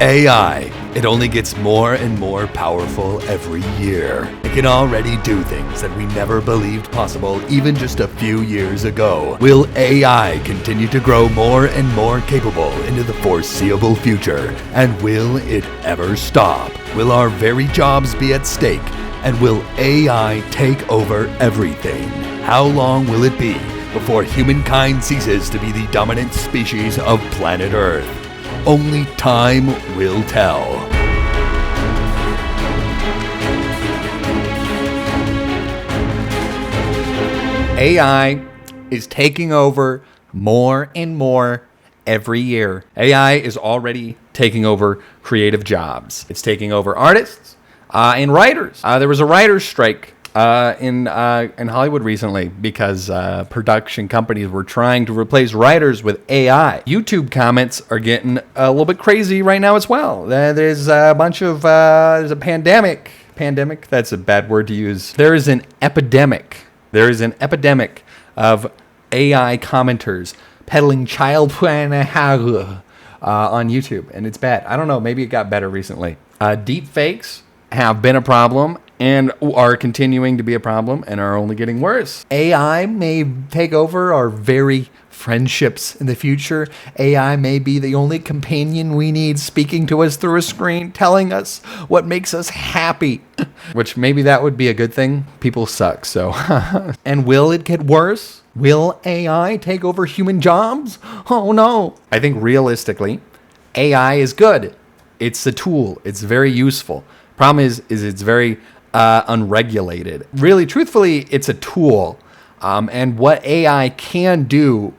AI. It only gets more and more powerful every year. It can already do things that we never believed possible even just a few years ago. Will AI continue to grow more and more capable into the foreseeable future? And will it ever stop? Will our very jobs be at stake? And will AI take over everything? How long will it be before humankind ceases to be the dominant species of planet Earth? Only time will tell. AI is taking over more and more every year. AI is already taking over creative jobs. It's taking over artists and writers. There was a writer's strike in Hollywood recently because production companies were trying to replace writers with AI. YouTube comments are getting a little bit crazy right now as well. There's a bunch of there's a pandemic. Pandemic? That's a bad word to use. There is an epidemic. There is an epidemic of AI commenters peddling child porn on YouTube, and it's bad. I don't know. Maybe it got better recently. Deep fakes have been a problem and are continuing to be a problem and are only getting worse. AI may take over our very friendships in the future. AI may be the only companion we need, speaking to us through a screen, telling us what makes us happy. Which maybe that would be a good thing. People suck, so. And will it get worse? Will AI take over human jobs? Oh no. I think realistically, AI is good. It's a tool. It's very useful. Problem is it's very unregulated. Really, truthfully, it's a tool. And what AI can do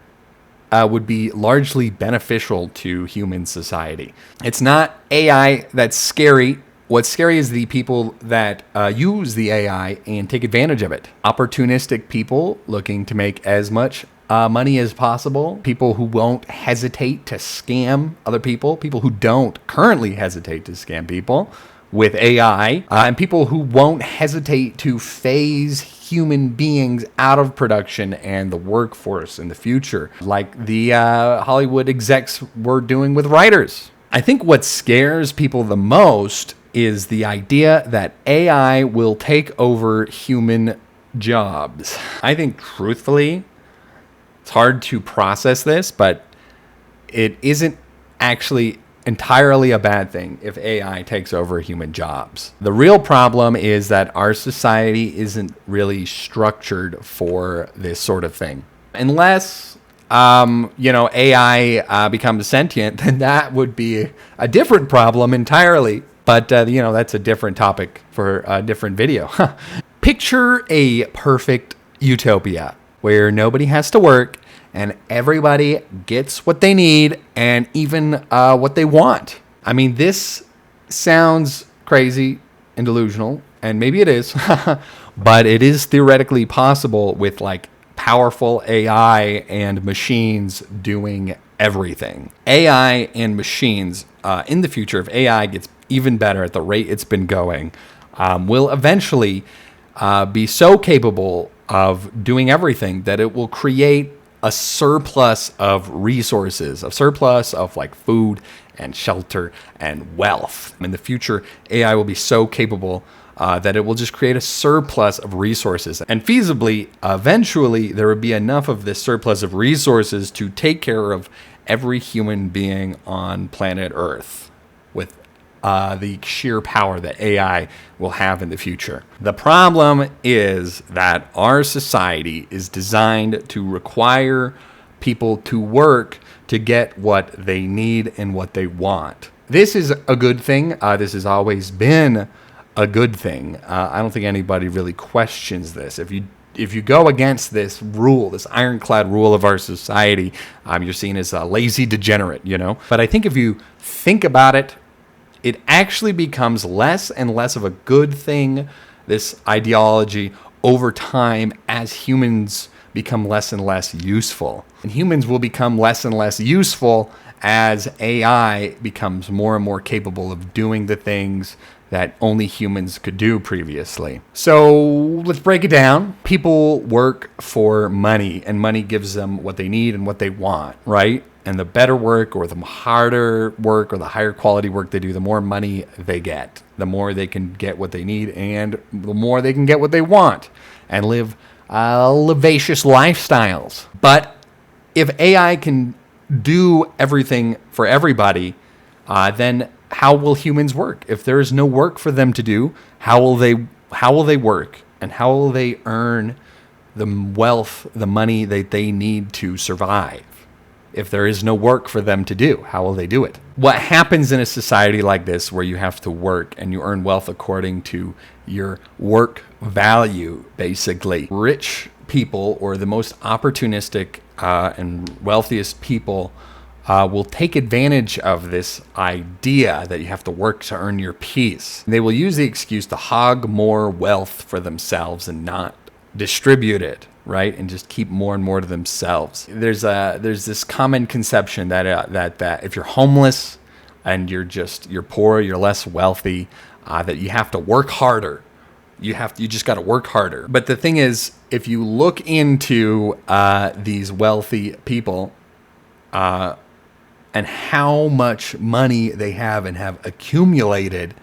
would be largely beneficial to human society. It's not AI that's scary. What's scary is the people that use the AI and take advantage of it. Opportunistic people looking to make as much money as possible. People who won't hesitate to scam other people. People who don't currently hesitate to scam people with AI, and people who won't hesitate to phase human beings out of production and the workforce in the future, like the Hollywood execs were doing with writers. I think what scares people the most is the idea that AI will take over human jobs. I think, truthfully, it's hard to process this, but it isn't actually entirely a bad thing if AI takes over human jobs. The real problem is that our society isn't really structured for this sort of thing. Unless, AI becomes sentient, then that would be a different problem entirely. But, that's a different topic for a different video. Picture a perfect utopia where nobody has to work and everybody gets what they need and even what they want. I mean, this sounds crazy and delusional, and maybe it is, but it is theoretically possible with like powerful AI and machines doing everything. AI and machines in the future, if AI gets even better at the rate it's been going, will eventually be so capable of doing everything that it will create a surplus of resources, a surplus of like food and shelter and wealth. In the future, AI will be so capable that it will just create a surplus of resources. And feasibly, eventually, there would be enough of this surplus of resources to take care of every human being on planet Earth with the sheer power that AI will have in the future. The problem is that our society is designed to require people to work to get what they need and what they want. This is a good thing. This has always been a good thing. I don't think anybody really questions this. If you go against this rule, this ironclad rule of our society, you're seen as a lazy degenerate, But I think if you think about it, it actually becomes less and less of a good thing, this ideology, over time as humans become less and less useful. And humans will become less and less useful as AI becomes more and more capable of doing the things that only humans could do previously. So let's break it down. People work for money, and money gives them what they need and what they want, right? And the better work or the harder work or the higher quality work they do, the more money they get, the more they can get what they need, and the more they can get what they want and live vivacious lifestyles. But if AI can do everything for everybody, then how will humans work? If there is no work for them to do, how will they work, and how will they earn the wealth, the money that they need to survive? If there is no work for them to do, how will they do it? What happens in a society like this, where you have to work and you earn wealth according to your work value, basically? Rich people, or the most opportunistic and wealthiest people, will take advantage of this idea that you have to work to earn your peace. They will use the excuse to hog more wealth for themselves and not distribute it, right? And just keep more and more to themselves. There's this common conception that if you're homeless and you're poor, you're less wealthy, that you have to work harder. You just got to work harder. But the thing is, if you look into these wealthy people, and how much money they have and have accumulated,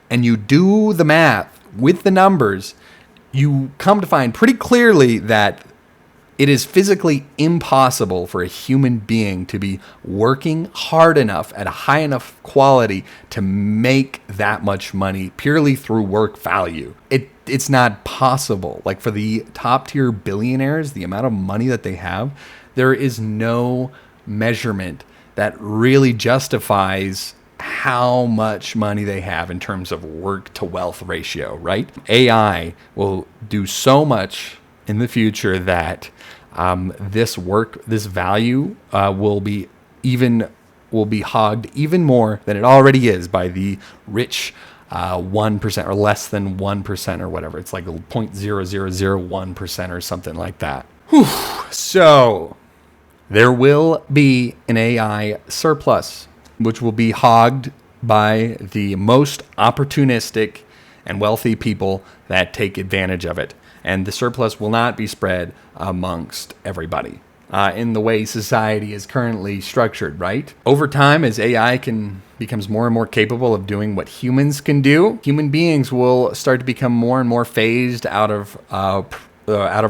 and you do the math with the numbers, you come to find pretty clearly that it is physically impossible for a human being to be working hard enough at a high enough quality to make that much money purely through work value. It's not possible. Like, for the top tier billionaires, the amount of money that they have, there is no measurement that really justifies how much money they have in terms of work to wealth ratio, right? AI will do so much in the future that this value will be hogged even more than it already is by the rich 1% or less than 1% or whatever. It's like 0.0001% or something like that. Whew. So there will be an AI surplus, which will be hogged by the most opportunistic and wealthy people that take advantage of it. And the surplus will not be spread amongst everybody in the way society is currently structured, right? Over time, as AI becomes more and more capable of doing what humans can do, human beings will start to become more and more phased out of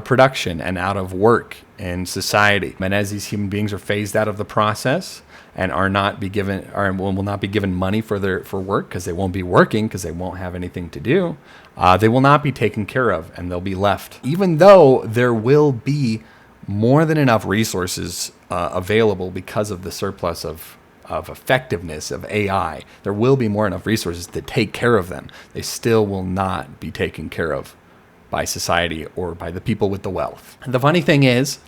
production and out of work in society. And as these human beings are phased out of the process and will not be given money for work, because they won't be working, because they won't have anything to do, they will not be taken care of, and they'll be left. Even though there will be more than enough resources available because of the surplus of effectiveness of AI, there will be more enough resources to take care of them. They still will not be taken care of by society or by the people with the wealth. The funny thing is,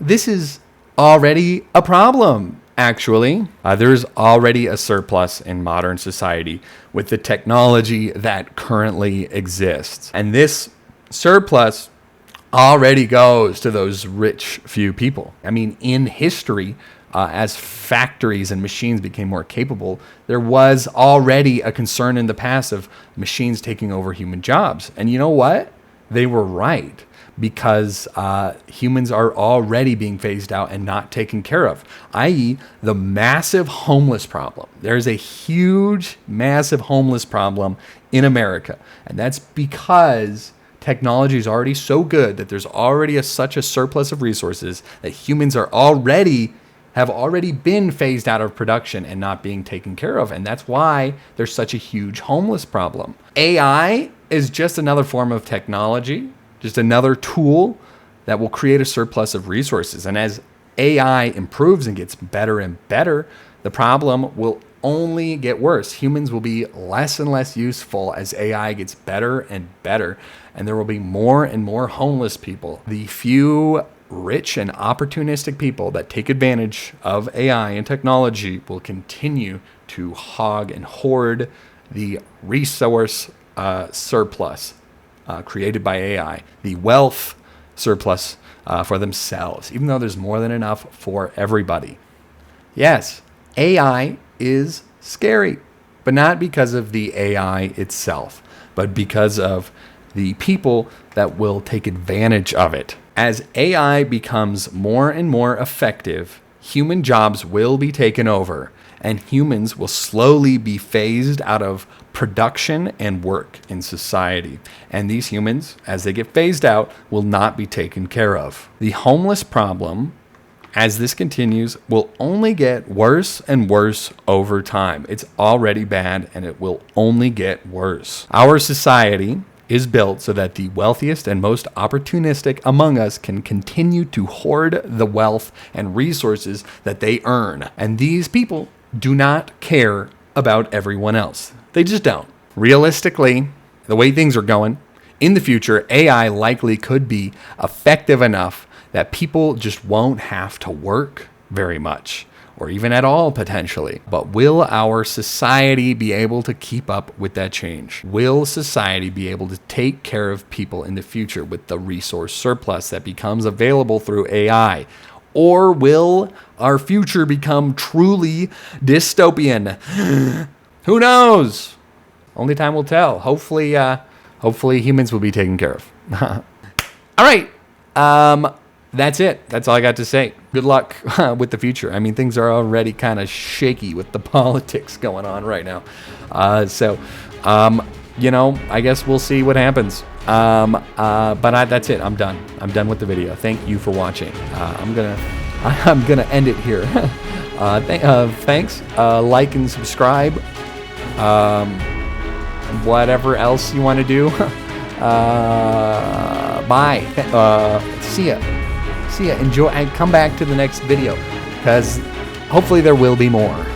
this is already a problem, actually. There's already a surplus in modern society with the technology that currently exists. And this surplus already goes to those rich few people. I mean, in history, as factories and machines became more capable, there was already a concern in the past of machines taking over human jobs. And you know what? They were right, because humans are already being phased out and not taken care of, i.e. the massive homeless problem. There's a huge, massive homeless problem in America. And that's because technology is already so good that there's already such a surplus of resources that humans have already been phased out of production and not being taken care of. And that's why there's such a huge homeless problem. AI is just another form of technology, just another tool that will create a surplus of resources. And as AI improves and gets better and better, the problem will only get worse. Humans will be less and less useful as AI gets better and better, and there will be more and more homeless people. The few rich and opportunistic people that take advantage of AI and technology will continue to hog and hoard the resource surplus created by AI, the wealth surplus for themselves, even though there's more than enough for everybody. Yes, AI is scary. but not because of the AI itself, but because of the people that will take advantage of it. As AI becomes more and more effective, human jobs will be taken over, and humans will slowly be phased out of production and work in society. And these humans, as they get phased out, will not be taken care of. The homeless problem, as this continues, will only get worse and worse over time. It's already bad, and it will only get worse. Our society is built so that the wealthiest and most opportunistic among us can continue to hoard the wealth and resources that they earn. And these people do not care about everyone else. They just don't. Realistically, the way things are going, in the future, AI likely could be effective enough that people just won't have to work very much, or even at all potentially. But will our society be able to keep up with that change? Will society be able to take care of people in the future with the resource surplus that becomes available through AI? Or will our future become truly dystopian? Who knows? Only time will tell. Hopefully humans will be taken care of. All right. That's it. That's all I got to say. Good luck with the future. I mean, things are already kind of shaky with the politics going on right now. I guess we'll see what happens. That's it. I'm done. I'm done with the video. Thank you for watching. I'm gonna end it here. Thanks. Like and subscribe. Whatever else you want to do. Bye. See ya. Enjoy and come back to the next video, because hopefully there will be more.